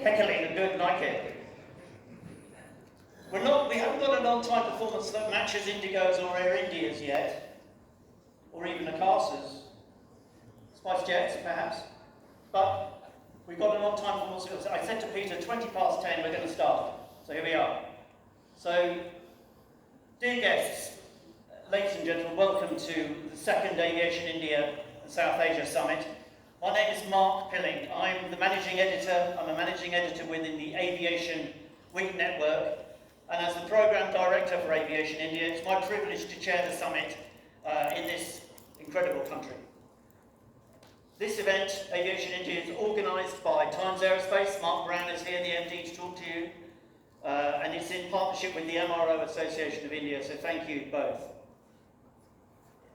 heckling and don't like it. We haven't got an on-time performance that matches Indigo's or Air India's yet, or even Acasa's. SpiceJet's, perhaps. But we've got an on-time performance. I said to Peter, 20 past 10, we're going to start. So here we are. So, dear guests, ladies and gentlemen, welcome to the second Aviation India and South Asia Summit. My name is Mark Pilling. I'm the managing editor. I'm a managing editor within the Aviation Week Network. And as the Programme Director for Aviation India, it's my privilege to chair the summit in this incredible country. This event, Aviation India, is organised by Times Aerospace. Mark Brown is here, the MD, to talk to you. And it's in partnership with the MRO Association of India, so thank you both.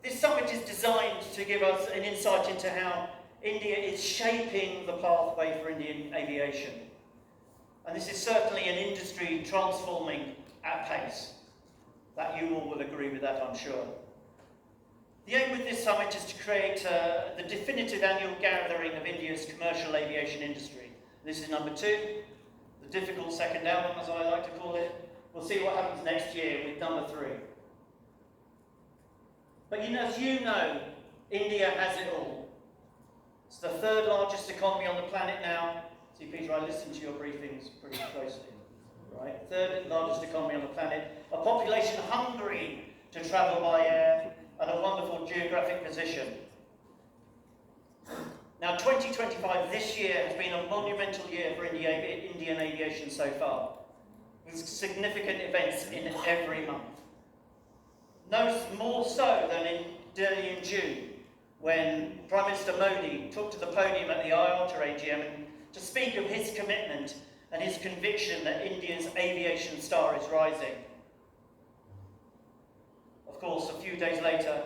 This summit is designed to give us an insight into how India is shaping the pathway for Indian aviation. And this is certainly an industry transforming at pace. That you all will agree with that, I'm sure. The aim with this summit is to create the definitive annual gathering of India's commercial aviation industry. This is number 2, the difficult second album, as I like to call it. We'll see what happens next year with number 3. But as you know, India has it all. It's the 3rd largest economy on the planet now. See, Peter, I listen to your briefings pretty closely. Right? 3rd largest economy on the planet. A population hungry to travel by air, and a wonderful geographic position. Now, 2025, this year, has been a monumental year for Indian aviation so far, with significant events in every month. No more so than in Delhi in June, when Prime Minister Modi took to the podium at the IATA AGM to speak of his commitment and his conviction that India's aviation star is rising. Of course, a few days later,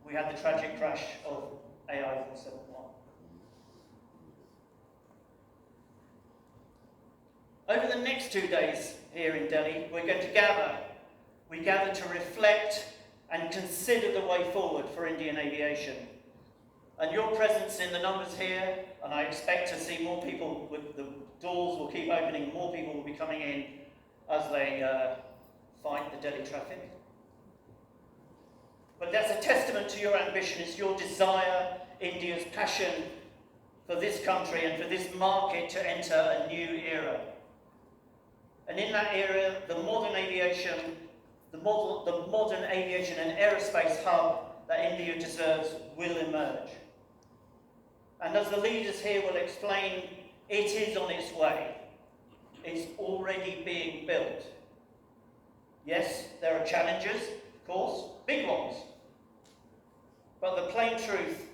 we had the tragic crash of AI-471. Over the next 2 days here in Delhi, we're going to gather. We gather to reflect and consider the way forward for Indian aviation. And your presence in the numbers here, and I expect to see more people, the doors will keep opening, more people will be coming in as they fight the Delhi traffic. But that's a testament to your ambition. It's your desire, India's passion for this country and for this market to enter a new era. And in that era, the modern aviation and aerospace hub that India deserves will emerge. And as the leaders here will explain, it is on its way. It's already being built. Yes, there are challenges, of course, big ones. But the plain truth,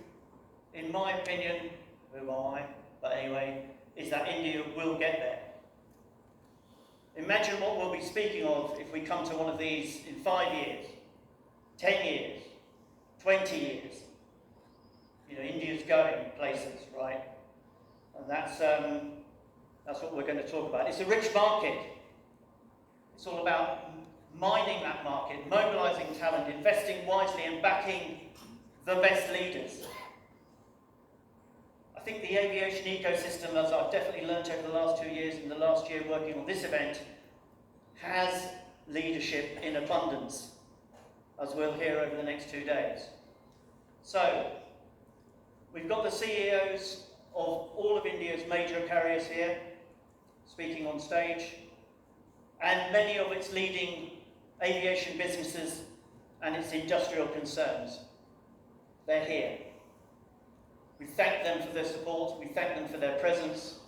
in my opinion, who am I? But anyway, is that India will get there. Imagine what we'll be speaking of if we come to one of these in 5 years, 10 years, 20 years. India's going places, right? And that's what we're going to talk about. It's a rich market. It's all about mining that market, mobilising talent, investing wisely and backing the best leaders. I think the aviation ecosystem, as I've definitely learnt over the last 2 years and the last year working on this event, has leadership in abundance, as we'll hear over the next 2 days. So, we've got the CEOs of all of India's major carriers here, speaking on stage, and many of its leading aviation businesses and its industrial concerns. They're here. We thank them for their support, we thank them for their presence.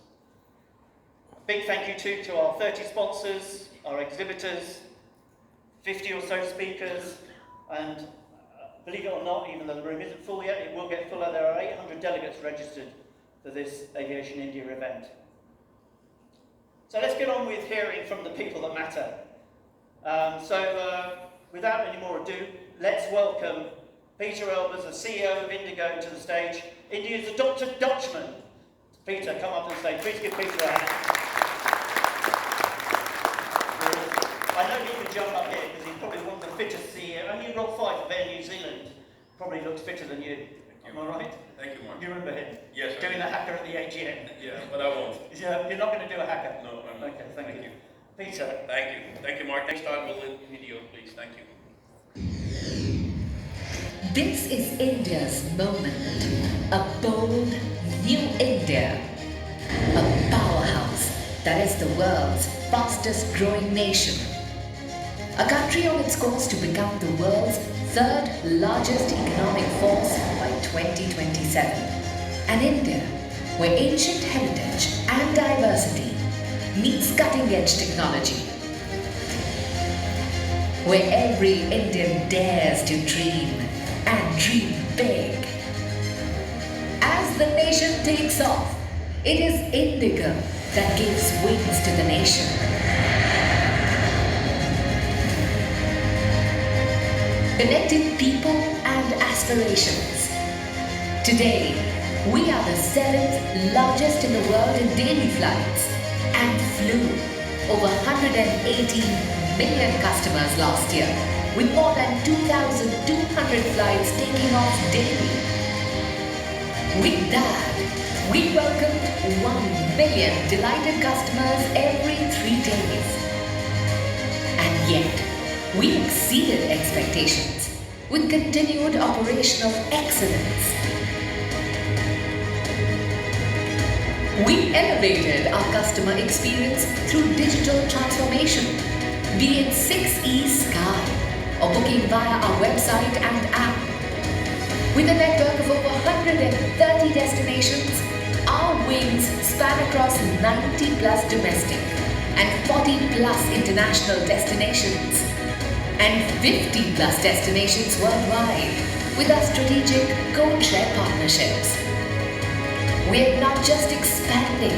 Big thank you too to our 30 sponsors, our exhibitors, 50 or so speakers, and believe it or not, even though the room isn't full yet, it will get fuller. There are 800 delegates registered for this Aviation India event. So let's get on with hearing from the people that matter. Without any more ado, let's welcome Peter Elbers, the CEO of Indigo, to the stage. India's adopted Dutchman. Peter, come up on stage. Please give Peter a hand. I know he can jump up here because he's probably one of the fittest CEO. Only Rob Fife of Air New Zealand probably looks fitter than you. Am I right? Thank you, Mark. You remember him? Yes. Doing the hacker at the AGM. Yeah, but I won't. You're not going to do a hacker? No, I'm not. Okay, thank you. Peter. Thank you. Thank you, Mark. Next time we'll link the video, please. Thank you. This is India's moment. A bold, new India. A powerhouse that is the world's fastest growing nation. A country on its course to become the world's third largest economic force by 2027. An India where ancient heritage and diversity meets cutting-edge technology. Where every Indian dares to dream and dream big. As the nation takes off, it is Indigo that gives wings to the nation. Connecting people and aspirations. Today, we are the 7th largest in the world in daily flights and flew over 118 million customers last year, with more than 2,200 flights taking off daily. With that, we welcomed 1 million delighted customers every 3 days. And yet, we exceeded expectations with continued operational excellence. We elevated our customer experience through digital transformation, be it 6E Sky or booking via our website and app. With a network of over 130 destinations, our wings span across 90 plus domestic and 40 plus international destinations and 50 plus destinations worldwide with our strategic code-share partnerships. We're not just expanding,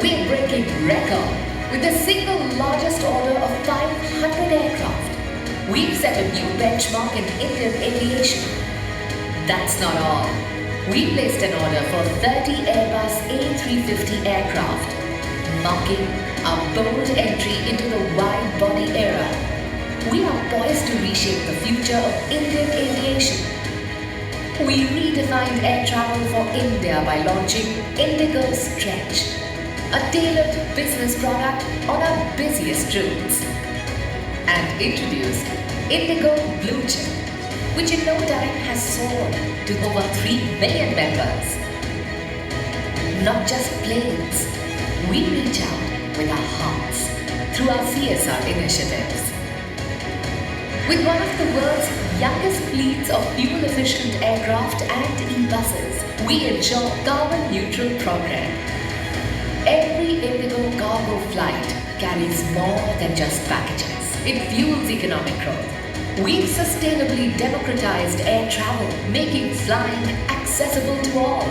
we're breaking record with the single largest order of 500 aircraft. We've set a new benchmark in Indian aviation. That's not all. We placed an order for 30 Airbus A350 aircraft, marking our bold entry into the wide-body era. We are poised to reshape the future of Indian aviation. We redefined air travel for India by launching Indigo Stretch, a tailored business product on our busiest routes, and introduced Indigo Blue Chip, which in no time has soared to over 3 million members. Not just planes, we reach out with our hearts through our CSR initiatives. With one of the world's youngest fleets of fuel-efficient aircraft and e-buses, we ensure carbon-neutral program. Every Indigo cargo flight carries more than just packages. It fuels economic growth. We've sustainably democratized air travel, making flying accessible to all,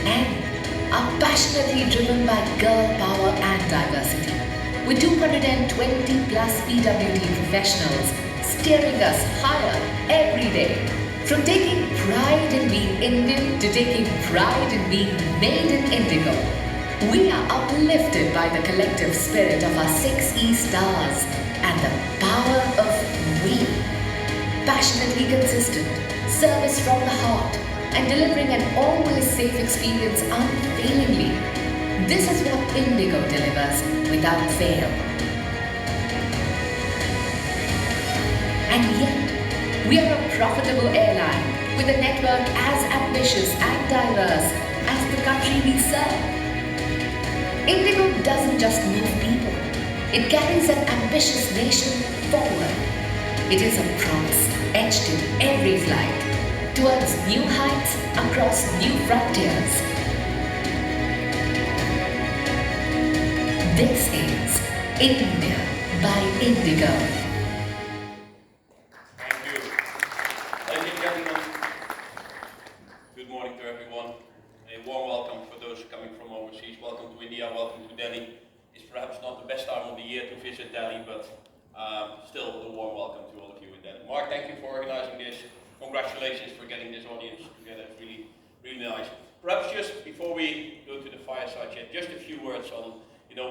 and are passionately driven by girl power and diversity. With 220 plus PWD professionals steering us higher every day. From taking pride in being Indian to taking pride in being made in Indigo, we are uplifted by the collective spirit of our 6E stars and the power of we. Passionately consistent, service from the heart, and delivering an always safe experience unfailingly. This is what Indigo delivers without fail. And yet, we are a profitable airline with a network as ambitious and diverse as the country we serve. Indigo doesn't just move people, it carries an ambitious nation forward. It is a promise etched in every flight towards new heights across new frontiers. This is India by Indigo. Welcome to India, welcome to Delhi. It's perhaps not the best time of the year to visit Delhi, but still a warm welcome to all of you in Delhi. Mark, thank you for organizing this. Congratulations for getting this audience together. It's really, really nice. Perhaps just before we go to the fireside chat, just a few words on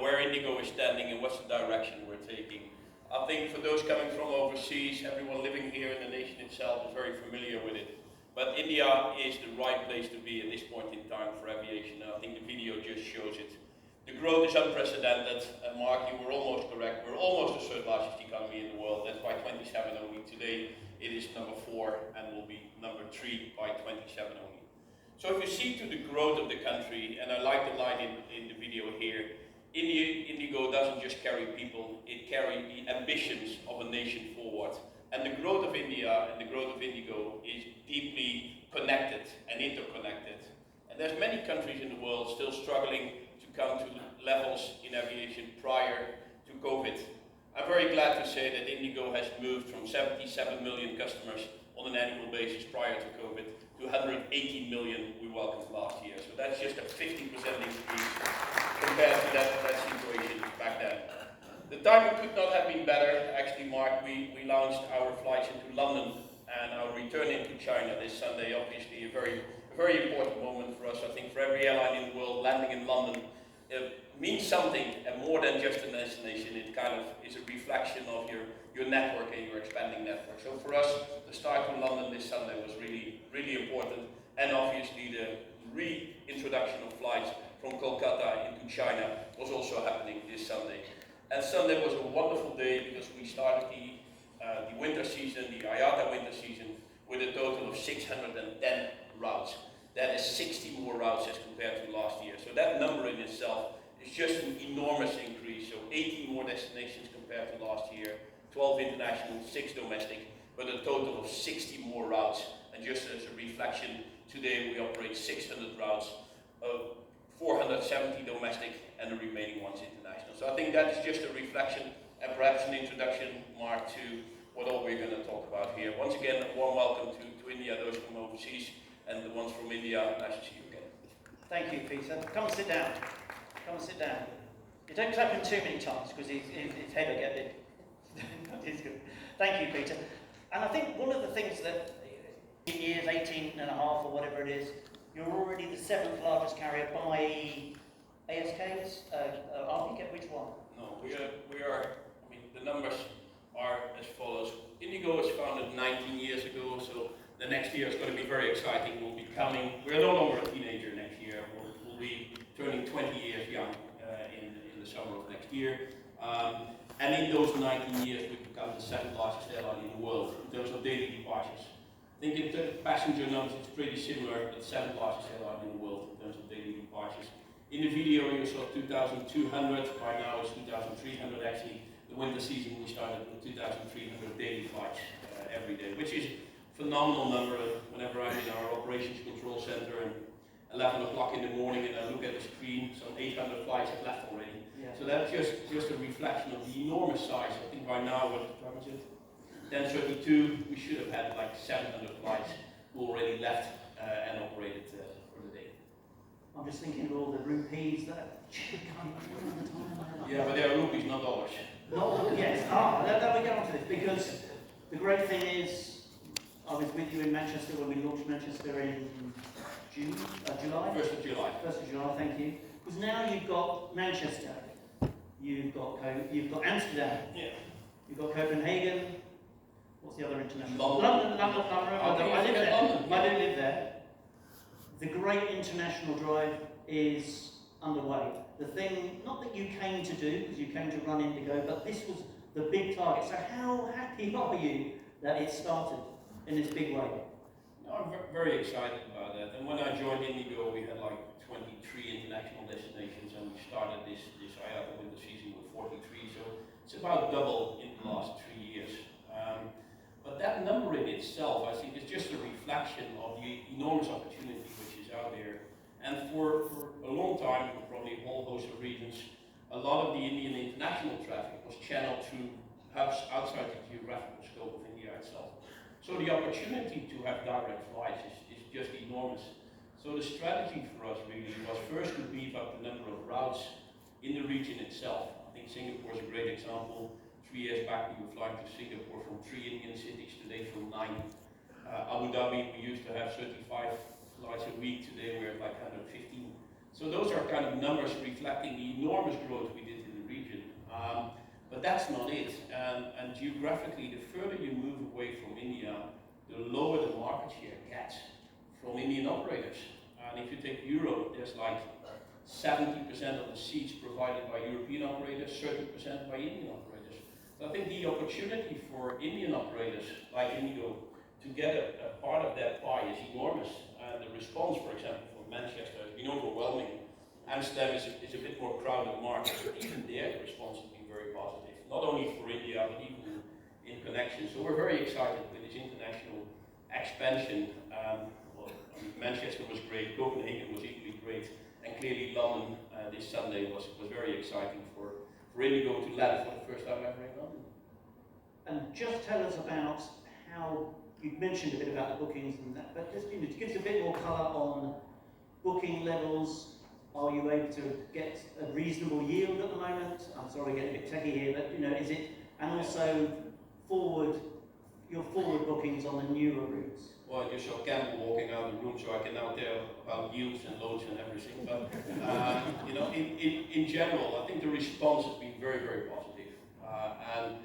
where Indigo is standing and what's the direction we're taking. I think for those coming from overseas, everyone living here in the nation itself is very familiar with it. But India is the right place to be at this point in time for aviation, and I think the video just shows it. The growth is unprecedented, and Mark, you were almost correct. We're almost the third largest economy in the world. That's by 27 only. Today it is number 4 and will be number 3 by 27 only. So if you see to the growth of the country, and I like the line in the video here, Indigo doesn't just carry people, it carries the ambitions of a nation forward. And the growth of India and the growth of Indigo is deeply connected and interconnected. And there's many countries in the world still struggling to come to levels in aviation prior to COVID. I'm very glad to say that Indigo has moved from 77 million customers on an annual basis prior to COVID to 118 million we welcomed last year. So that's just a 50% increase compared to that situation back then. The timing could not have been better. Actually, Mark, we launched our flights into London and our return into China this Sunday. Obviously a very important moment for us. I think for every airline in the world, landing in London means something, and more than just a destination. It kind of is a reflection of your network and your expanding network. So for us, the start to London this Sunday was really important, and obviously the reintroduction of flights from Kolkata into China was also happening this Sunday. And Sunday was a wonderful day because we started the winter season, the IATA winter season, with a total of 610 routes. That is 60 more routes as compared to last year. So that number in itself is just an enormous increase. So 18 more destinations compared to last year, 12 international, 6 domestic, but a total of 60 more routes. And just as a reflection, today we operate 600 routes, 470 domestic, and the remaining ones international. So I think that is just a reflection and perhaps an introduction, Mark, to what all we're going to talk about here. Once again, a warm welcome to India, those from overseas, and the ones from India. Nice to see you again. Thank you, Peter. Come and sit down. Come and sit down. You don't clap him too many times because his head will get big. It's good. Thank you, Peter. And I think one of the things that in years 18 and a half or whatever it is, you're already the 7th largest carrier by ASKs. I'll get which one? No, we are. I mean, the numbers are as follows. Indigo was founded 19 years ago, so the next year is going to be very exciting. We'll be coming. We're no longer a teenager next year. We'll be turning 20 years young in the summer of next year. And in those 19 years, we've become the 7th largest airline in the world in terms of daily departures. I think in terms of passenger numbers, it's pretty similar, but 7th largest airline in the world in terms of daily departures. In the video, you saw 2,200. Right now, it's 2,300 actually. The winter season, we started with 2,300 daily flights every day, which is a phenomenal number. Whenever I'm in our operations control center and 11 o'clock in the morning and I look at the screen, some 800 flights have left already. Yeah. So that's just a reflection of the enormous size. I think by now, what was it? 10:32, we should have had like 700 flights who already left and operated for the day. I'm just thinking of all the rupees that should come all the time. Yeah, but they are rupees, not dollars. Yes, then we get on to this, because the great thing is, I was with you in Manchester when we launched Manchester in July? 1st of July. 1st of July, thank you. Because now you've got Manchester, you've got Amsterdam, yeah. You've got Copenhagen, what's the other international? London. London. I live there. London. I do live there. The great international drive is underway. The thing, not that you came to do, because you came to run Indigo, but this was the big target. So how happy are you that it started in this big way? No, I'm very excited about that. And when I joined Indigo, we had like 23 international destinations, and we started this IATA winter season with 43. So it's about double in the last 3 years. But that number in itself, I think, is just a reflection of the enormous opportunity which is out there. And for a long time, for probably a whole host of reasons, a lot of the Indian international traffic was channeled through hubs outside the geographical scope of India itself. So the opportunity to have direct flights is just enormous. So the strategy for us really was first to beef up the number of routes in the region itself. I think Singapore is a great example. 3 years back, we were flying to Singapore from 3 Indian cities, today from 9. Abu Dhabi, we used to have 35 flights a week, today we're at like 115. So those are kind of numbers reflecting the enormous growth we did in the region. But that's not it. And geographically, the further you move away from India, the lower the market share gets from Indian operators. And if you take Europe, there's like 70% of the seats provided by European operators, 30% by Indian operators. So I think the opportunity for Indian operators like Indigo to get a part of that pie is enormous. And the response, for example, from Manchester has been overwhelming. Amsterdam is a bit more crowded market, but even there the response has been very positive. Not only for India, but even in connection. So we're very excited with this international expansion. Well, I mean, Manchester was great, Copenhagen was equally great, and clearly London this Sunday was very exciting for Indigo to land for the first time ever in London. And just tell us about how, you mentioned a bit about the bookings and that, but just, to give us a bit more colour on booking levels. Are you able to get a reasonable yield at the moment? I'm sorry, getting a bit techie here, but is it, and also your forward bookings on the newer routes? Well, you saw Campbell walking out of the room, so I can now tell about yields and loads and everything. But in general, I think the response has been very, very positive. And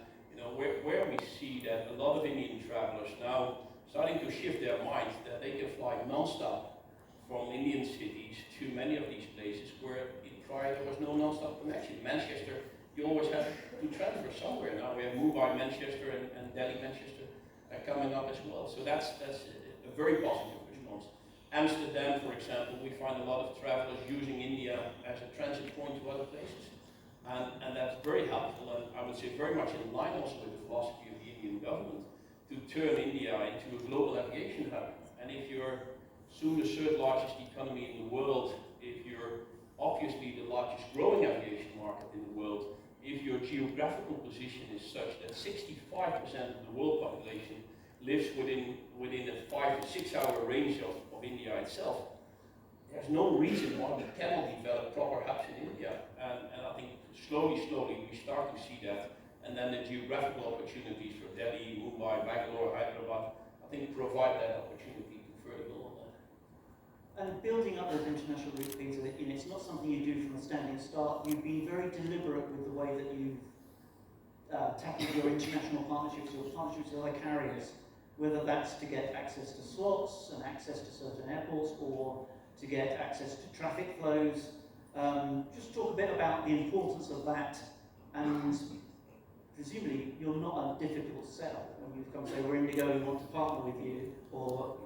where we see that a lot of Indian travelers now starting to shift their minds that they can fly non-stop from Indian cities to many of these places where prior there was no non-stop connection. Manchester, you always had to transfer somewhere. Now we have Mumbai, Manchester, and Delhi, Manchester coming up as well. So that's a very positive response. Amsterdam, for example, we find a lot of travelers using India as a transit point to other places. And that's very helpful, and I would say very much in line also with the philosophy of the Indian government to turn India into a global aviation hub. And if you're soon the third largest economy in the world, if you're obviously the largest growing aviation market in the world, if your geographical position is such that 65% of the world population lives within a 5 to 6 hour range of India itself, there's no reason why we cannot develop proper hubs in India. And I think slowly we start to see that. And then the geographical opportunities for Delhi, Mumbai, Bangalore, Hyderabad, I think provide that opportunity to further build on that. And building up those international route things, it's not something you do from a standing start. You've been very deliberate with the way that you've tackled your international partnerships or partnerships with other carriers, whether that's to get access to slots and access to certain airports or to get access to traffic flows. Just talk a bit about the importance of that, and presumably you're not a difficult sell when you've come and say, we're Indigo, we want to partner with you, or...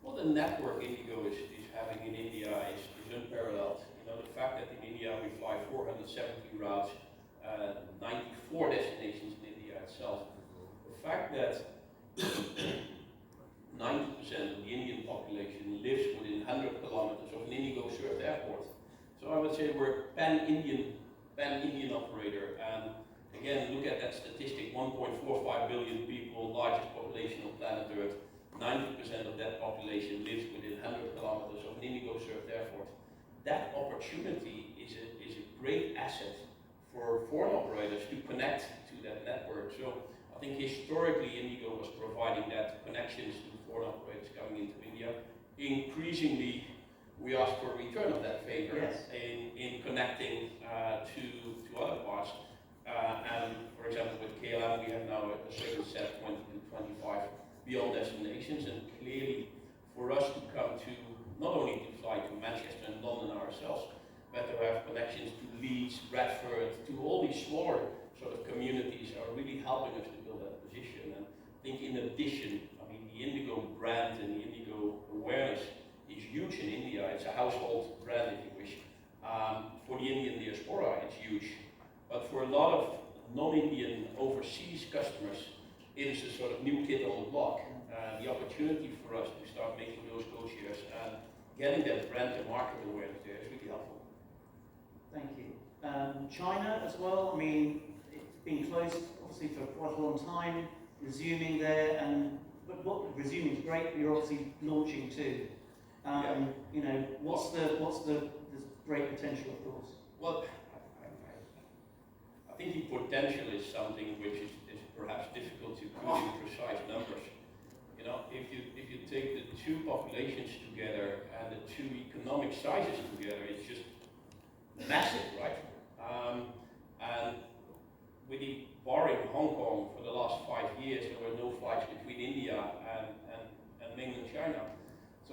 Well, the network Indigo is having in India is unparalleled. The fact that in India we fly 470 routes, 94 destinations in India itself. The fact that 90% of the Indian population lives within 100 kilometers of an Indigo-served airport. So I would say we're pan-Indian operator. And again, look at that statistic: 1.45 billion people, largest population on planet Earth. 90% of that population lives within 100 kilometers of an Indigo-served airport. That opportunity is a great asset for foreign operators to connect to that network. So I think historically Indigo was providing that connections to foreign operators coming into India. Increasingly, we ask for a return of that favor in connecting to other parts. And for example, with KLM, we have now a certain set 20 to 25 beyond destinations, and clearly for us to come to, not only to fly to Manchester and London ourselves, but to have connections to Leeds, Bradford, to all these smaller sort of communities are really helping us to build that position. And I think in addition, the Indigo brand and the Indigo awareness is huge in India. It's a household brand, if you wish. For the Indian diaspora, it's huge. But for a lot of non-Indian overseas customers, it is a sort of new kid on the block. The opportunity for us to start making those code-shares and getting that brand and market awareness there is really helpful. Thank you. China as well, it's been closed obviously for quite a long time, resuming there, but what resuming is great, but you're obviously launching too. What's the great potential, of course? Well, I think the potential is something which is perhaps difficult to put in precise numbers. If you take the two populations together and the two economic sizes together, it's just massive, right? And with the barring Hong Kong for the last 5 years, there were no flights between India and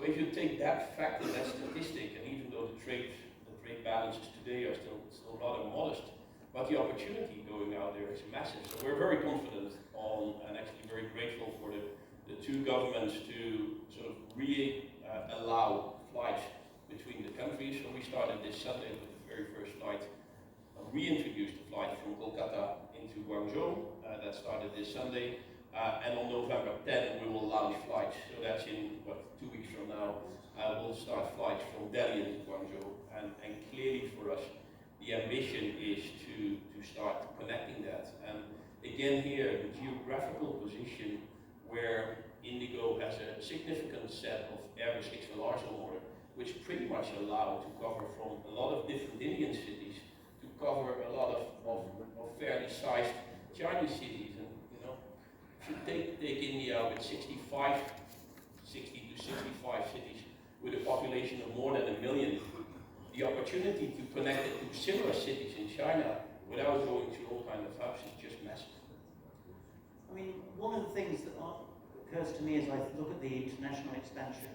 So if you take that fact and that statistic, and even though the trade balances today are still rather modest, but the opportunity going out there is massive. So we're very confident on, and actually very grateful for the two governments to sort of allow flights between the countries. So we started this Sunday with the very first flight. We introduced a flight from Kolkata into Guangzhou. That started this Sunday. And on November 10, we will launch flights. So that's in, 2 weeks from now. We'll start flights from Delhi into Guangzhou. And clearly for us, the ambition is to start connecting that. And again here, the geographical position where Indigo has a significant set of Airbus XLRs on order, which pretty much allow to cover from a lot of different Indian cities to cover a lot of fairly sized Chinese cities. And if you take India with 60 to 65 cities with a population of more than 1 million, the opportunity to connect it to similar cities in China without going through all kinds of hubs is just massive. I mean, one of the things that occurs to me as I look at the international expansion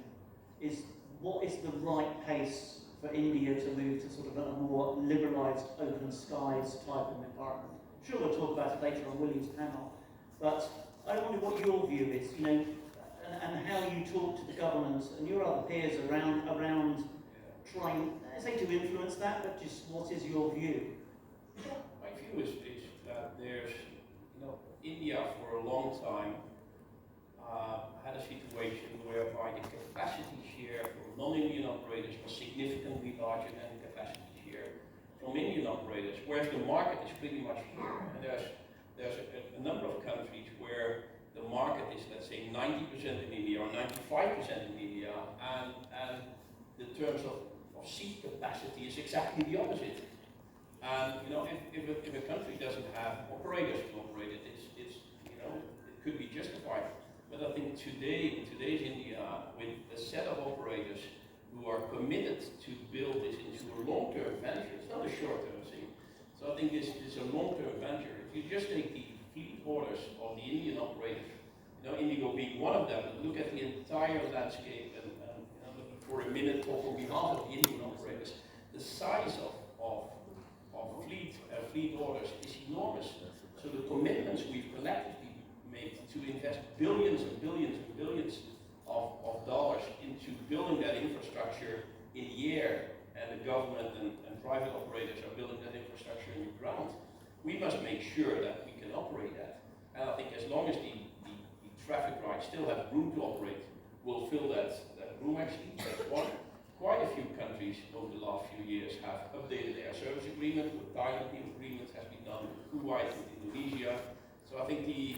is what is the right pace for India to move to sort of a more liberalised open skies type of environment. I'm sure we'll talk about it later on William's panel, but I wonder what your view is, and how you talk to the government and your other peers around trying, I say to influence that, but just what is your view? My view is that there's, India for a long time had a situation whereby the capacity share from non-Indian operators was significantly larger than the capacity share from Indian operators, whereas the market is pretty much here. And there's a number of countries where the market is, let's say, 90% in India or 95% in India, and the terms of seat capacity is exactly the opposite. And if a country doesn't have operators to operate it, it could be justified. But I think today, in today's India, with a set of operators who are committed to build this into a long-term venture, it's not a short-term thing. So I think this is a long-term venture. If you just take the fleet orders of the Indian operators, Indigo being one of them, look at the entire landscape and for a minute talk on behalf of the Indian operators, the size of fleet orders is enormous. So the commitments we've collectively made to invest billions and billions and billions of dollars into building that infrastructure in the air, and the government and private operators are building that infrastructure in the ground, we must make sure that we can operate that. And I think as long as the traffic rights still have room to operate, we'll fill that room actually. That's one. Quite a few countries over the last few years have updated their service agreement. With Thailand, the agreement has been done with Kuwait, with Indonesia. So I think the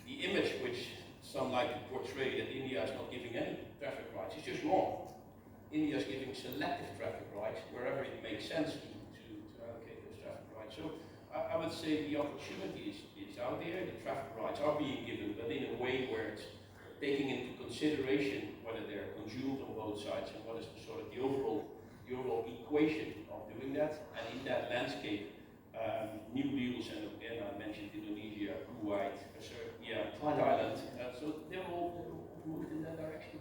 image which some like to portray that India is not giving any traffic rights is just wrong. India is giving selective traffic rights wherever it makes sense to allocate those traffic rights. So I would say the opportunity is out there. The traffic rights are being given, but in a way where it's taking into consideration whether they're consumed on both sides and what is sort of the overall equation of doing that. And in that landscape, new deals, and again I mentioned Indonesia, Kuwait, Thailand, so they're all moved in that direction.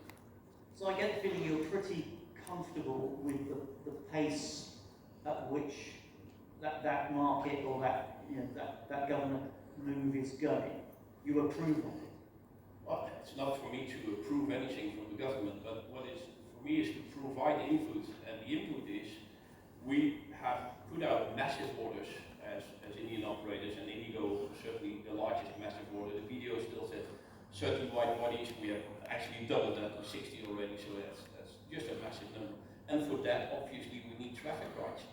So I get the feeling you're pretty comfortable with the pace at which that market or that government move is going. You approve of it. Well, it's not for me to approve anything from the government, but what is for me is to provide input, and the input is we have put out massive orders as Indian operators, and Indigo certainly the largest massive order. The video still said 30 wide bodies. We have actually doubled that to 60 already, so that's just a massive number. And for that, obviously, we need traffic rights.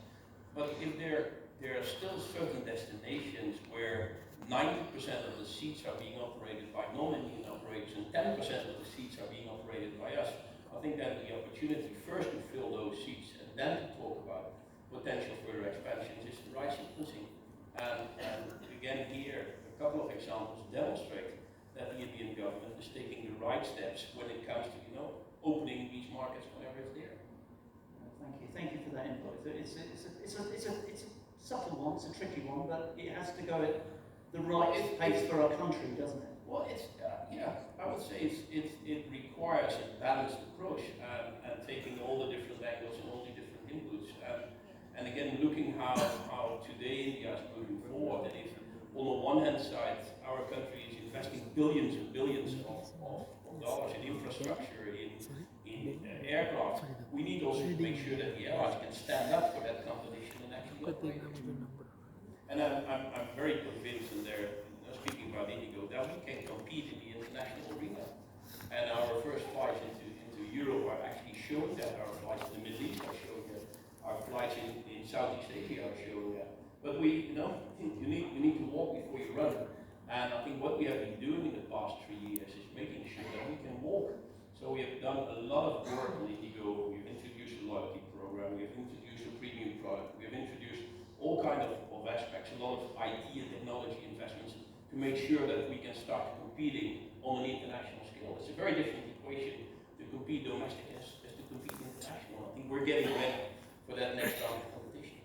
But if there are still certain destinations where 90% of the seats are being operated by non-Indian operators and 10% of the seats are being operated by us, I think that the opportunity first to fill those seats and then to talk about potential further expansions is the right sequencing. And again here, a couple of examples demonstrate that the Indian government is taking the right steps when it comes to opening these markets whenever it's there. Thank you for that input. It's a subtle one, it's a tricky one, but it has to go the right pace for our country, doesn't it? Well, it's yeah. I would say it requires a balanced approach and taking all the different angles and all the different inputs and again looking how today India is moving forward. And if on the one hand side our country is investing billions and billions of dollars in infrastructure in aircraft, we need also to make sure that the airlines can stand up for that competition and actually operate. And I'm very convinced in there, speaking about Indigo, that we can compete in the international arena. And our first flights into Europe are actually showing that. Our flights in the Middle East are showing that. Our flights in Southeast Asia are showing that. But you need to walk before you run. And I think what we have been doing in the past 3 years is making sure that we can walk. So we have done a lot of work on Indigo. We've introduced a loyalty program. We've introduced a premium product. We've introduced all kinds of aspects, a lot of IT and technology investments to make sure that we can start competing on an international scale. It's a very different equation to compete domestic as to compete international. I think we're getting ready for that next round of competition.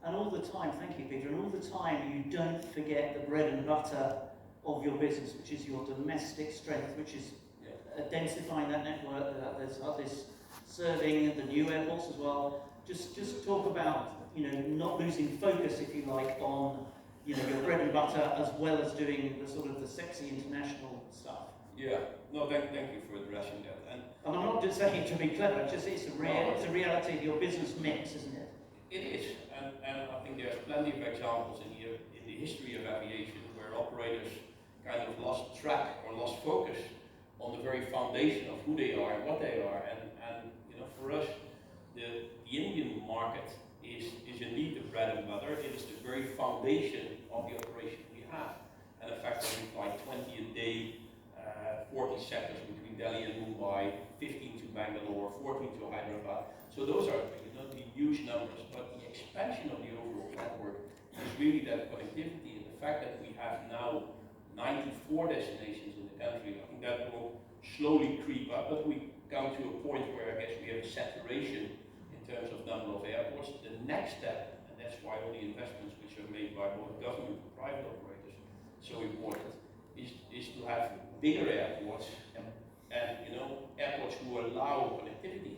And all the time, thank you, Peter, and all the time you don't forget the bread and butter of your business, which is your domestic strength, which is densifying that network, there's others serving the new airports as well. Just talk about not losing focus, if you like, on your bread and butter as well as doing the sort of the sexy international stuff. Yeah, no, thank you for addressing that. And I'm not just saying it to be clever, it's a reality of your business mix, isn't it? It is, and I think there's plenty of examples in the history of aviation where operators kind of lost track or lost focus on the very foundation of who they are and what they are. And for us, the Indian market is indeed the bread and butter. It is the very foundation of the operation we have. And the fact that we fly 20 a day, 40 sectors between Delhi and Mumbai, 15 to Bangalore, 14 to Hyderabad. So those are the huge numbers, but the expansion of the overall network is really that connectivity and the fact that we have now 94 destinations in the country. I think that will slowly creep up, but we come to a point where I guess we have a saturation in terms of number of airports. The next step, and that's why all the investments which are made by both government and private operators so important, is to have bigger airports and airports who allow connectivity.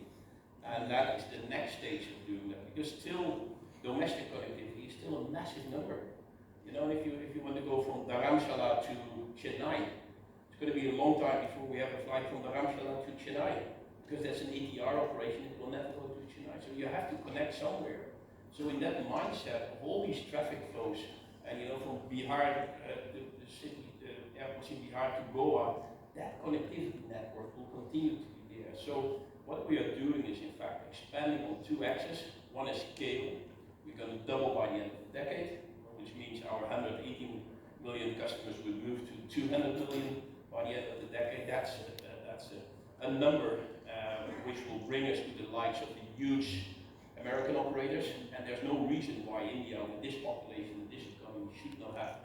And that is the next stage of doing that, because still domestic connectivity is still a massive number. If you want to go from Dharamshala to Chennai, it's going to be a long time before we have a flight from Dharamshala to Chennai, because that's an ATR operation, it will never go to Chennai. So you have to connect somewhere. So in that mindset of all these traffic flows, and from Bihar, the city, airports in Bihar to Goa, that connectivity network will continue to be there. So what we are doing is in fact expanding on two axes. One is scale. We're going to double by the end of the decade, which means our 118 million customers will move to 200 million by the end of the decade. That's a number which will bring us to the likes of the huge American operators, and there's no reason why India, with this population and this economy, should not have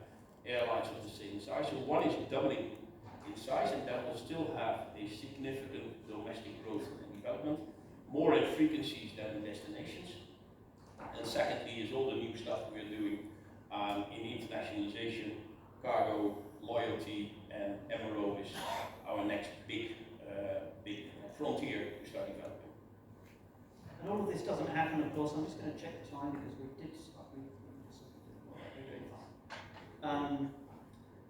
airlines of the same size. So one is doubling in size, and that will still have a significant domestic growth and development, more in frequencies than in destinations. And secondly is all the new stuff we're doing in internationalization, cargo, loyalty, and MRO is our next big frontier to start developing. And all of this doesn't happen, of course. I'm just going to check the time because we did start.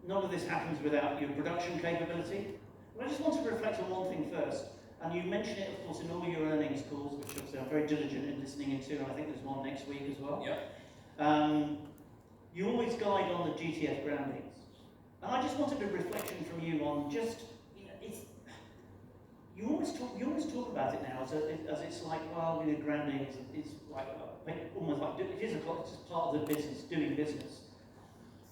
None of this happens without your production capability. But I just want to reflect on one thing first. And you mention it, of course, in all your earnings calls, which obviously I'm very diligent in listening into, and I think there's one next week as well. Yeah. You always guide on the GTF groundings. And I just wanted a reflection from you on just, you always talk about it now as it's like, well, groundings, it's like almost like it is just part of the business, doing business.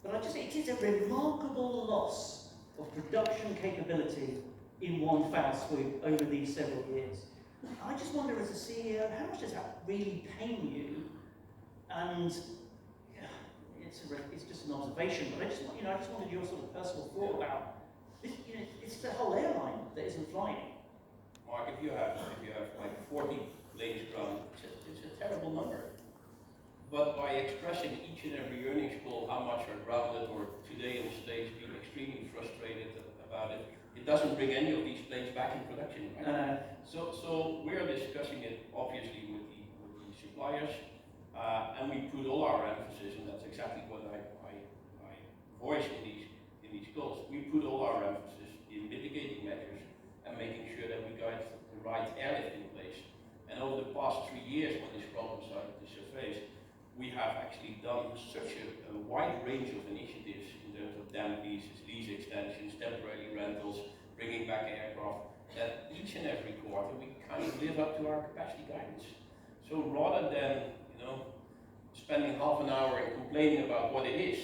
But it is a remarkable loss of production capability in one foul swoop over these several years. I just wonder, as a CEO, how much does that really pain you? And it's just an observation, but I just wanted your sort of personal thought about this. It's the whole airline that isn't flying. Mark, if you have like 40 planes grounded, it's a terrible number. But by expressing each and every earnings call how how much are grounded or today on stage being extremely frustrated about it. It doesn't bring any of these planes back in production, right? So we are discussing it obviously with the suppliers, and we put all our emphasis, and that's exactly what I voice in these calls. We put all our emphasis in mitigating measures and making sure that we got the right airlift in place. And over the past 3 years, when this problem started to surface, we have actually done such a wide range of initiatives in terms of damp leases, lease extensions, temporary rentals, bringing back aircraft, that each and every quarter we kind of live up to our capacity guidance. So rather than, spending half an hour and complaining about what it is,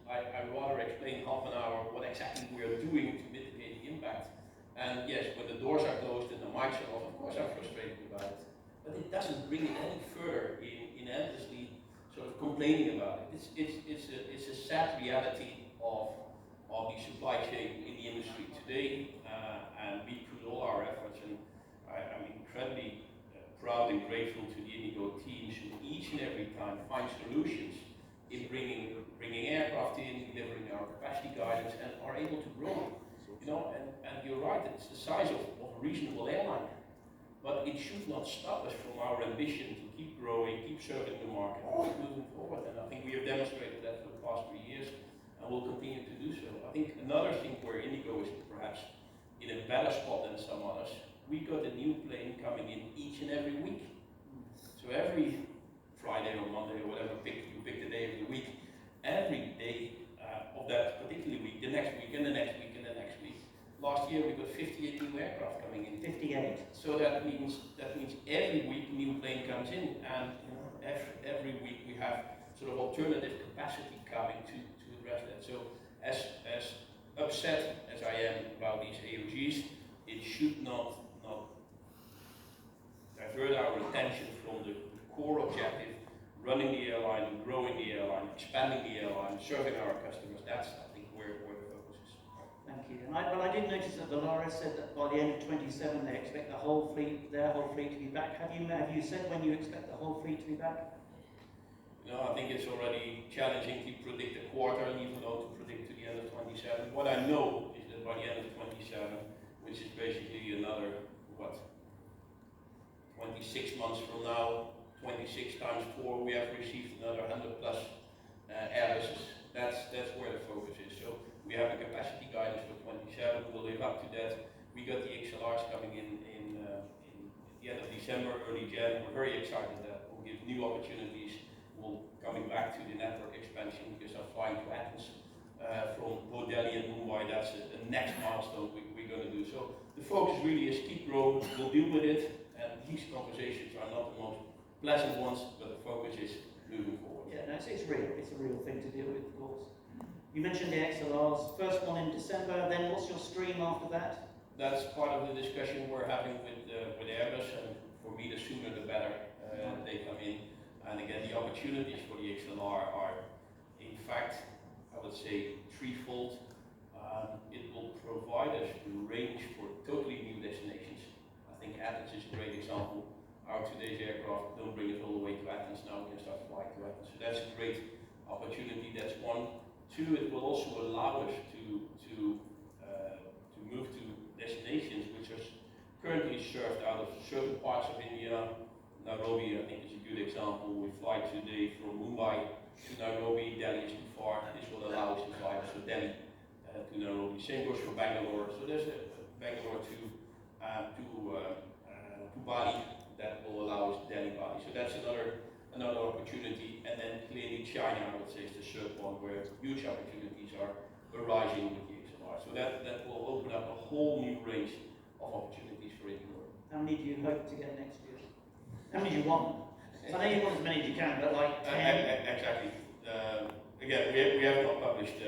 I rather explain half an hour what exactly we are doing to mitigate the impact. And yes, when the doors are closed and the mics are off, of course I'm frustrated about it. But it doesn't bring it any further in endlessly sort of complaining about it. It's a sad reality of the supply chain in the industry today, and we put all our efforts, and I'm incredibly proud and grateful to the Indigo teams who each and every time find solutions in bringing aircraft in, delivering our capacity guidance, and are able to grow. And you're right, it's the size of a reasonable airline. But it should not stop us from our ambition to keep growing, keep serving the market, keep moving forward. And I think we have demonstrated that for the past 3 years, and will continue to do so. I think another thing where Indigo is perhaps in a better spot than some others, we got a new plane coming in each and every week. So every Friday or Monday or whatever you pick the day of the week, every day of that particular week, the next week and the next week and the next week. Last year we got 58 new aircraft coming in. 58. So that means every week new plane comes in, and every week we have sort of alternative capacity coming to address that. So as upset as I am about these AOGs, it should not divert our attention from the core objective, running the airline, growing the airline, expanding the airline, serving our customers. That's, I think, where the focus is. Thank you. And I did notice that Volaris said that by the end of 27 they expect their whole fleet to be back. Have you said when you expect the whole fleet to be back? No, I think it's already challenging to predict a quarter, even though to predict to the end of 27. What I know is that by the end of 27, which is basically another, 26 months from now, 26 times 4, we have received another 100 plus Airbuses. That's where the focus is. So we have a capacity guidance for 27. We'll live up to that. We got the XLRs coming in the end of December, early Jan. We're very excited that will give new opportunities. We'll coming back to the network expansion because I'm flying to Athens from both Delhi and Mumbai. That's the next milestone we're going to do. So the focus really is keep growing. We'll deal with it. And these conversations are not the most pleasant ones, but the focus is moving forward. Yeah, no, it's real. It's a real thing to deal with, of course. You mentioned the XLRs. First one in December. Then what's your stream after that? That's part of the discussion we're having with Airbus, and for me, the sooner the better they come in. And again, the opportunities for the XLR are, in fact, I would say threefold. It will provide us the range for totally new destinations. I think Athens is a great example. Our today's aircraft don't bring it all the way to Athens. Now we can start flying to Athens. So that's a great opportunity. That's one. Two, it will also allow us to move to destinations which are currently served out of certain parts of India. Nairobi, I think, is a good example. We fly today from Mumbai to Nairobi. Delhi is too far. This will allow us to fly to Delhi to Nairobi. Same goes for Bangalore. So there's Bangalore to Bali that will allow us Delhi Bali. So that's another opportunity. And then clearly China, I would say, is the third one where huge opportunities are arising with the XLR. So that will open up a whole new range of opportunities for Indigo. How many do you hope to get next year? How many do you want? I know you want as many as you can, but like 10. Exactly. Again, we have not published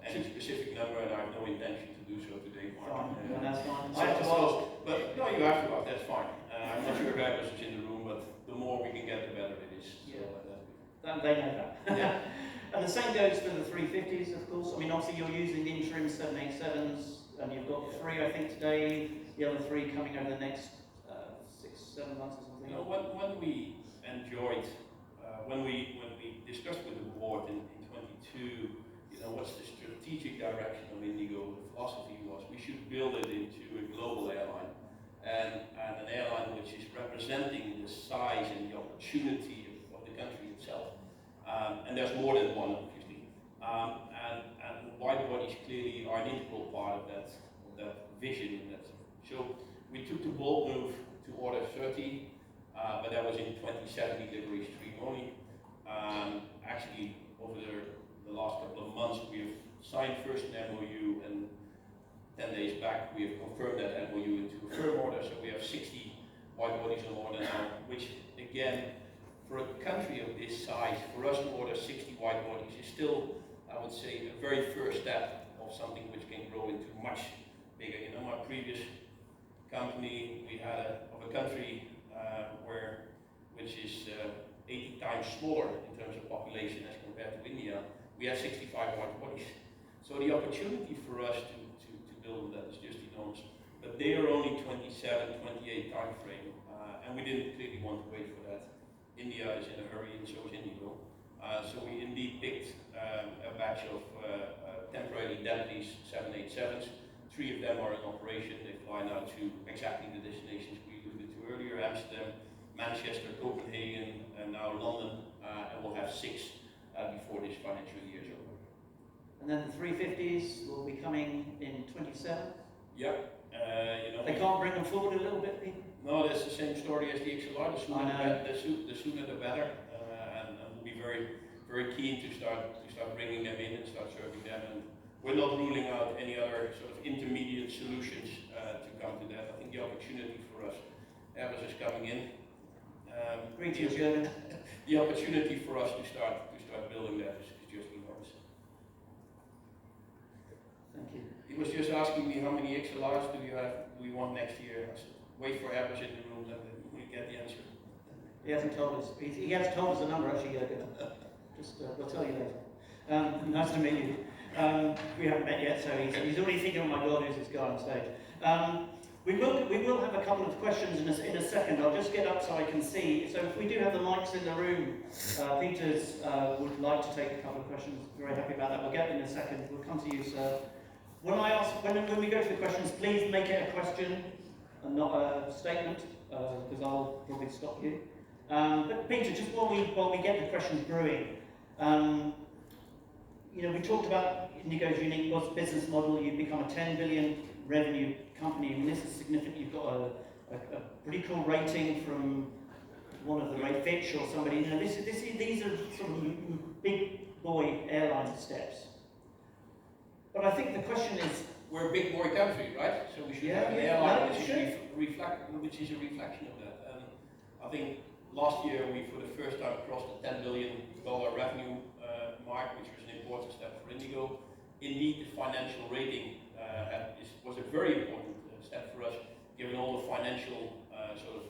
any specific number, and I have no intention to do so today. Fine, well, that's fine. I have to ask, but no, you have to ask. That's fine. I'm not sure if Airbus is in the room, but the more we can get, the better it is. So, They know that. Yeah. And the same goes for the 350s, of course. I mean, obviously you're using interim 787s, and you've got 3, I think, today. The other 3 coming over the next 6-7 months or something. You know, when we enjoyed, when we discussed with the board in 22, to, you know, what's the strategic direction of Indigo, the philosophy was we should build it into a global airline, and an airline which is representing the size and the opportunity of the country itself. And there's more than one, obviously. And wide bodies clearly are an integral part of that vision. So we took the bold move to order 30, but that was in 2070 delivery stream only. Actually, over the last couple of months, we have signed first an MOU, and 10 days back we have confirmed that MOU into a firm order. So we have 60 wide bodies on order now, which again, for a country of this size, for us to order 60 wide bodies is still, I would say, a very first step of something which can grow into much bigger. You know, my previous company, we had of a country which is 80 times smaller in terms of population as compared to India. We have 65 wide bodies. So the opportunity for us to build that is just enormous. But they are only 27, 28 time frame, and we didn't clearly want to wait for that. India is in a hurry, and so is Indigo. So we indeed picked a batch of temporary Dentlys 787s. 3 of them are in operation. They fly now to exactly the destinations we alluded to earlier: Amsterdam, Manchester, Copenhagen, and now London. And we'll have 6 before this financial year is over. And then the 350s will be coming in 27. Yeah. You know, they can't bring them forward a little bit, Peter? No, that's the same story as the XLR. The sooner the better, and we'll be very, very keen to start bringing them in and start serving them. And we're not ruling out any other sort of intermediate solutions to come to that. I think the opportunity for us, Airbus is coming in. The opportunity for us to start building that is just enormous. Thank you. He was just asking me how many XLRs do we want next year. I said, wait for Airbus in the room, and then we get the answer. He hasn't told us. He hasn't told us the number actually. Just we'll tell you later. Nice to meet you. We haven't met yet, so he's already thinking, oh my God, who's this guy on stage? We will have a couple of questions in a second. I'll just get up so I can see. So if we do have the mics in the room, Peters would like to take a couple of questions. Very happy about that. We'll get them in a second. We'll come to you, sir. When we go to the questions, please make it a question and not a statement, because I'll probably stop you. But Peter, just while we get the questions brewing, you know, we talked about Indigo's unique business model. You've become a 10 billion revenue company. I mean, this is significant. You've got a pretty cool rating from one of the Fitch or somebody. You know, these are sort of big boy airline steps. But I think the question is, we're a big boy country, right? So we should have an airline which is a reflection of that. I think last year we, for the first time, crossed the $10 billion revenue mark, which was an important step for Indigo. Indeed, the financial rating was a very important step for us, given all the financial sort of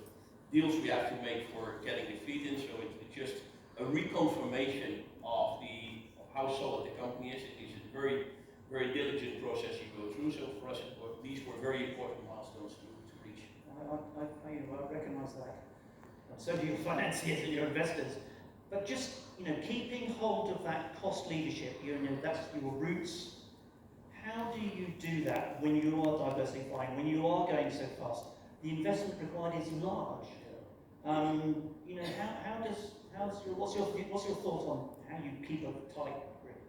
deals we have to make for getting the fleet in. So it's just a reconfirmation of how solid the company is. It is a very, very diligent process you go through. So for us, these were very important milestones to reach. I recognise that. So do your financiers and your investors. But just, you know, keeping hold of that cost leadership, you know, that's your roots. How do you do that when you are diversifying, when you are going so fast? The investment required is large. You know, what's your thought on how you keep a tight grip?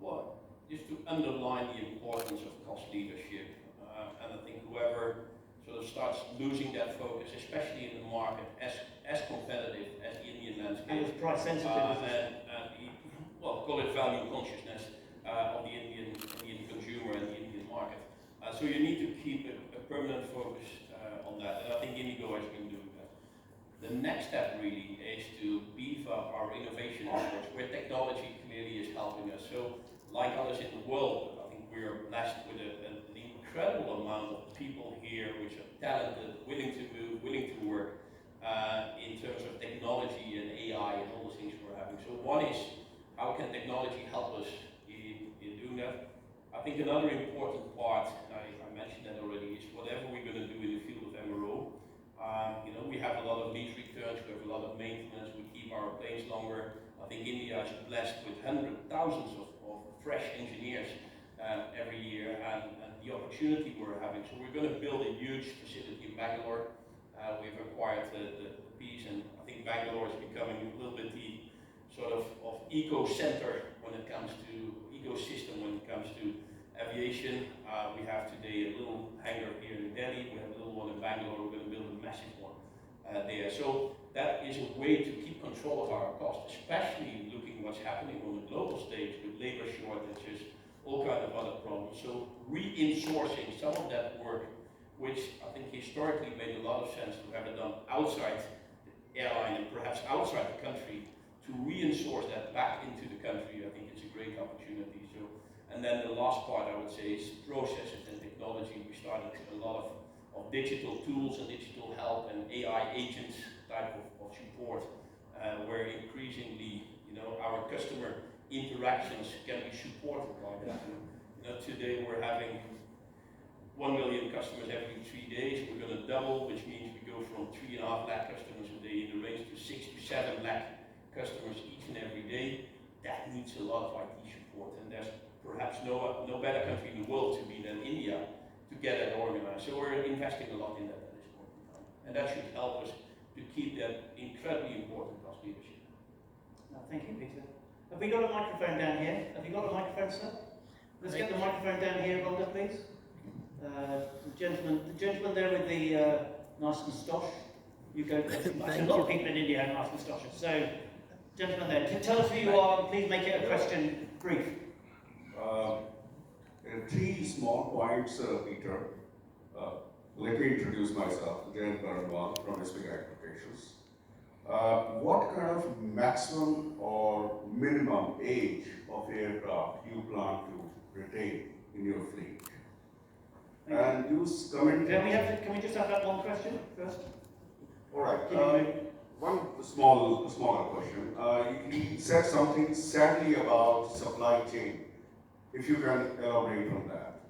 Well, just to underline the importance of cost leadership, and I think whoever sort of starts losing that focus, especially in the market as competitive as the Indian landscape, and with price sensitive, call it value consciousness of the Indian consumer and the Indian market. So you need to keep a permanent focus on that, and I think Indigo has been doing that. The next step really is to beef up our innovation efforts, where technology clearly is helping us. So, like others in the world, I think we are blessed with an incredible amount of people here which are talented, willing to move, willing to work in terms of technology and AI and all the things we're having. So one is, how can technology help us in doing that? I think another important part, I mentioned that already, is whatever we're going to do in the field of MRO. You know, we have a lot of lease returns, we have a lot of maintenance, we keep our planes longer. I think India is blessed with thousands of fresh engineers every year, and the opportunity we're having. So we're going to build a huge facility in Bangalore. We've acquired the piece, and I think Bangalore is becoming a little bit the sort of eco-center when it comes to ecosystem, when it comes to aviation. We have today a little hangar here in Delhi, we have a little one in Bangalore, we're going to build a massive one there. So that is a way to keep control of our costs, especially looking what's happening on the global stage with labor shortages, all kinds of other problems. So re-insourcing some of that work, which I think historically made a lot of sense to have it done outside the airline and perhaps outside the country, to re-insource that back into the country, I think it's a great opportunity. So, and then the last part I would say is processes and technology. We started a lot of digital tools and digital help and AI agents type of support, where increasingly, our customer interactions can be supported by that. Today we're having 1 million customers every 3 days. We're going to double, which means we go from 3.5 lakh customers a day in the range to 6 to 7 lakh customers each and every day. That needs a lot of IT support, and there's perhaps no better country in the world to be than India to get that organized. So we're investing a lot in that at this point in time, and that should help us to keep that incredibly important cost leadership. Thank you, Peter. Have we got a microphone down here? Have you got a microphone, sir? Let's get the microphone down here, Rhonda, please. The gentleman there with the nice moustache. You go. A lot of people in India have nice moustaches. So, gentleman there, tell us who you are, and please make it a question brief. Three small points, Peter. Let me introduce myself, Jayant Baranwal from SPIC Applications. What kind of maximum or minimum age of aircraft you plan to retain in your fleet? And you commented. Can we just have that one question first? All right. One smaller question. You said something sadly about supply chain. If you can elaborate on that.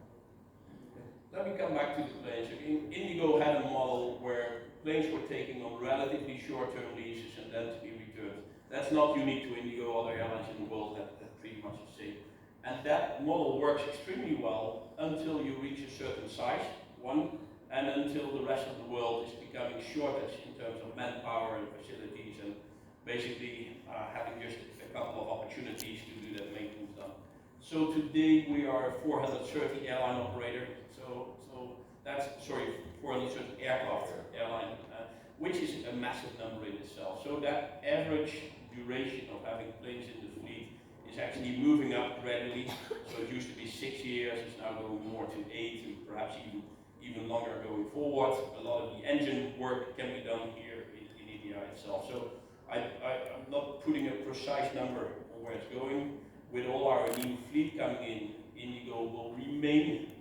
Let me come back to the planes. Indigo had a model where planes were taking on relatively short-term leases and then to be returned. That's not unique to Indigo. Other airlines in the world have pretty much the same. And that model works extremely well until you reach a certain size, and until the rest of the world is becoming shortage in terms of manpower and facilities, and basically having just a couple of opportunities to do that maintenance done. So today we are a 430 airline operator. So that's 430 aircraft airline, which is a massive number in itself. So that average duration of having planes in the fleet is actually moving up gradually. So it used to be 6 years, it's now going more to 8, and perhaps even longer going forward. A lot of the engine work can be done here in India itself. So I'm not putting a precise number on where it's going. With all our new fleet coming in, Indigo will remain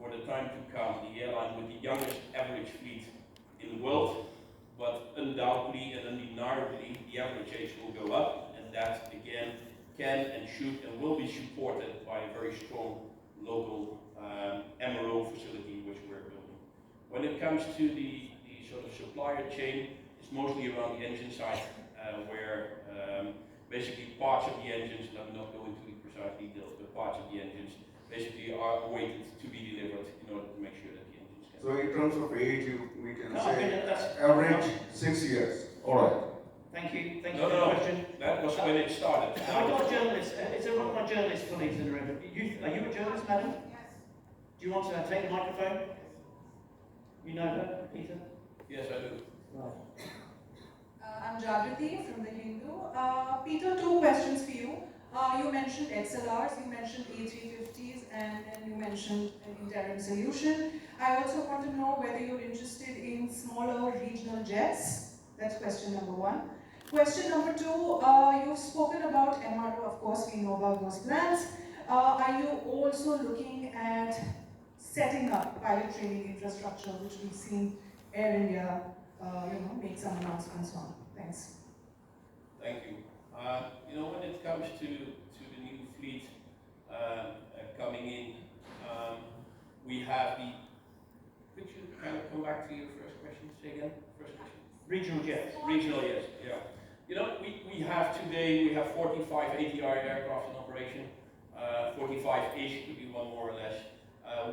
for the time to come the airline with the youngest average fleet in the world, but undoubtedly and undeniably the average age will go up, and that again can and should and will be supported by a very strong local MRO facility which we're building. When it comes to the sort of supplier chain, it's mostly around the engine side, where basically parts of the engines, and I'm not going into the precise details, but parts of the engines basically are waited to be delivered in order to make sure that the engines can. So in terms of age, we can say that's average 6 years. All right. Thank you for the question. That was when it started. Have we got a journalist? Is there one of my journalist colleagues in the room? Are you a journalist, madam? Yes. Do you want to take the microphone? You know her, Peter? Yes, I do. Right. I'm Jagrati from the Hindu. Peter, 2 questions for you. You mentioned XLRs, you mentioned A350s, and then you mentioned an interim solution. I also want to know whether you're interested in smaller regional jets. That's question number 1. Question number 2, you've spoken about MRO, of course, we know about those plans. Are you also looking at setting up pilot training infrastructure, which we've seen Air India make some announcements on? Thanks. Thank you. When it comes to the new fleet coming in, we have the. Could you kind of come back to your first question? Say again. First question. Regional jets. Regional, yes. Yeah. You know, we have today, we have 45 ATR aircraft in operation, 45-ish to be one more or less.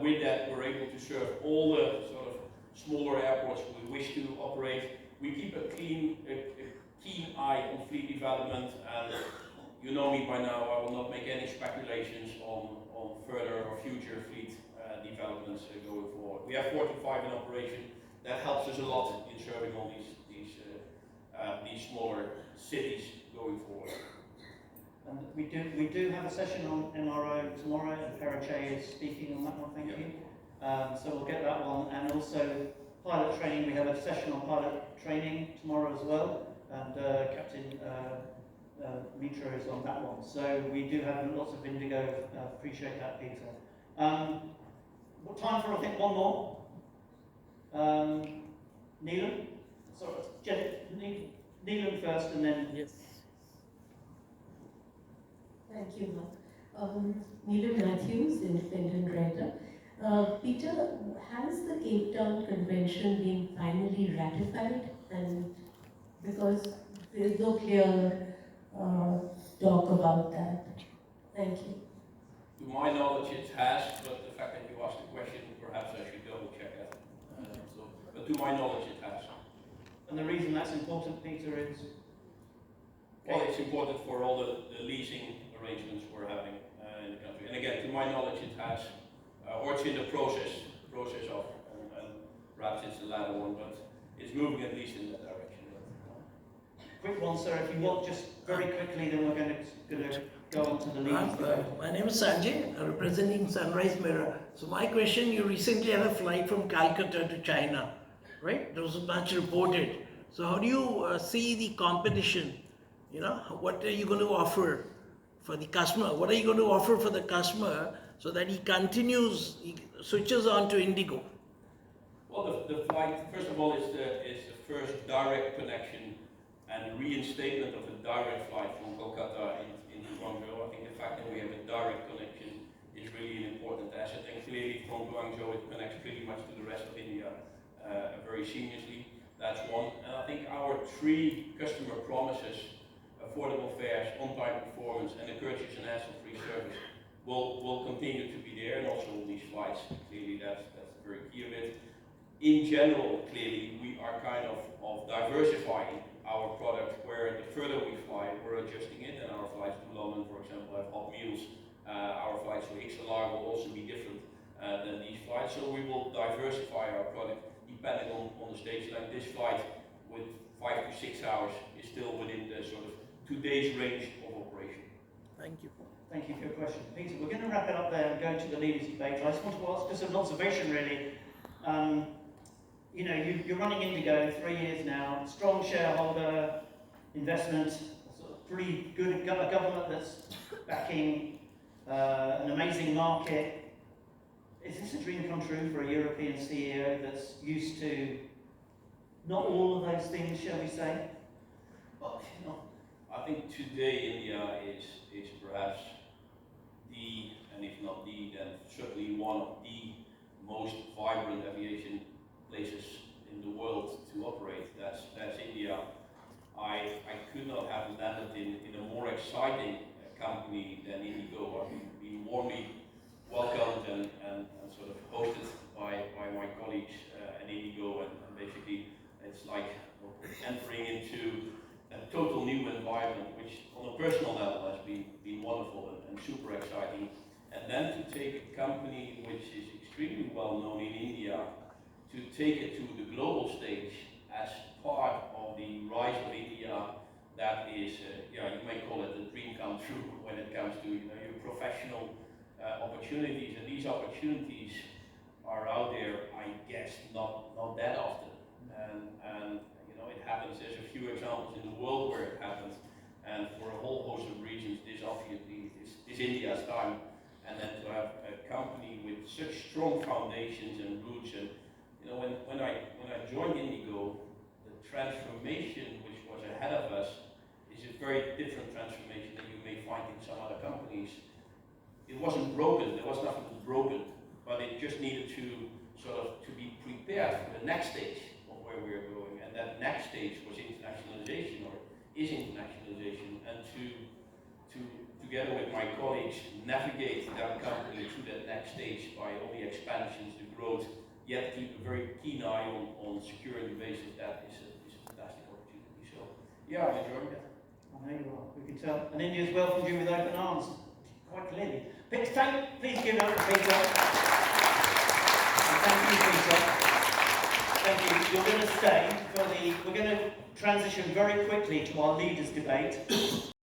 With that, we're able to serve all the sort of smaller airports we wish to operate. We keep a keen eye on fleet development, and you know me by now, I will not make any speculations on further or future fleet developments going forward. We have 45 in operation. That helps us a lot in serving all these smaller cities going forward. And we do have a session on MRO tomorrow, and Periche is speaking on that one, thank you. So we'll get that one, and also pilot training. We have a session on pilot training tomorrow as well, and Captain Mitra is on that one. So we do have lots of Indigo. Appreciate that, Peter. What time for? I think one more. Neelam. Sorry, Neelam first, and then Yes. Thank you, Mark. Neelam Matthews, independent writer. Peter, has the Cape Town Convention been finally ratified? And because there is no clear talk about that. Thank you. To my knowledge, it has, but the fact that you asked the question, perhaps I should double check that. But to my knowledge, it has. and the reason that's important, Peter, is Well, it's important for all the leasing arrangements we're having in the country. And again, to my knowledge, it has, or it's in the process of, and perhaps it's the latter one, but it's moving at least in that direction. quick one, sir. If you want, just very quickly, then we're going to go on to the leads. My name is Sanjay, representing Sunrise Mirror. So my question, you recently had a flight from Calcutta to China, right? There was much reported. So how do you see the competition? You know, what are you going to offer for the customer? What are you going to offer for the customer so that he switches on to Indigo? Well, the flight, first of all, is the first direct connection and reinstatement of a direct flight from Kolkata into Guangzhou. I think the fact that we have a direct connection is really an important asset, and clearly from Guangzhou it connects pretty much to the rest of India very seamlessly. That's one. And I think our three customer promises, affordable fares, on-time performance, and a courteous and hassle-free service will continue to be there, and also all these flights. Clearly, that's very key of it. In general, clearly, we are kind of diversifying our product, where the further we fly, we're adjusting it, and our flights to London, for example, have hot meals. Our flights to XLR will also be different than these flights, so we will diversify our product depending on the stage length. This flight with 5 to 6 hours is still within the sort of today's range of operation. Thank you. Thank you for your question. Peter, we're going to wrap it up there and go into the leaders debate. I just want to ask just an observation, really. You know, you're running Indigo 3 years now, strong shareholder, investment, sort of pretty good government that's backing an amazing market. Is this a dream come true for a European CEO that's used to not all of those things, shall we say? Well, you know, I think today India is perhaps the, and if not the, then certainly one of the most vibrant aviation places in the world to operate. That's India. I could not have landed in a more exciting company than Indigo. I've been warmly welcomed and sort of hosted by my colleagues at Indigo, and basically it's like entering into a total new environment, which on a personal level has been wonderful and super exciting. And then to take a company which is extremely well known in India, to take it to the global stage as part of the rise of India, that is, you may call it a dream come true when it comes to your professional opportunities. And these opportunities are out there, I guess, not that often. And it happens. There's a few examples in the world where it happens, and for a whole host of reasons, this obviously is India's time. And then to have a company with such strong foundations and roots, and when I joined Indigo, the transformation which was ahead of us is a very different transformation that you may find in some other companies. It wasn't broken. There was nothing broken, but it just needed to be prepared for the next stage of where we are going. And that next stage was internationalization, or is internationalization, and to together with my colleagues navigate that company through that next stage by all the expansions, the growth, yet keep a very keen eye on securing the bases. That is a fantastic opportunity. So yeah, I'm enjoying it. I know you are, we can tell. And India's welcomed you with open arms, quite clearly. Peter, please give it up to Peter. And thank you, Peter. Thank you. You're going to stay for we're going to transition very quickly to our leaders' debate.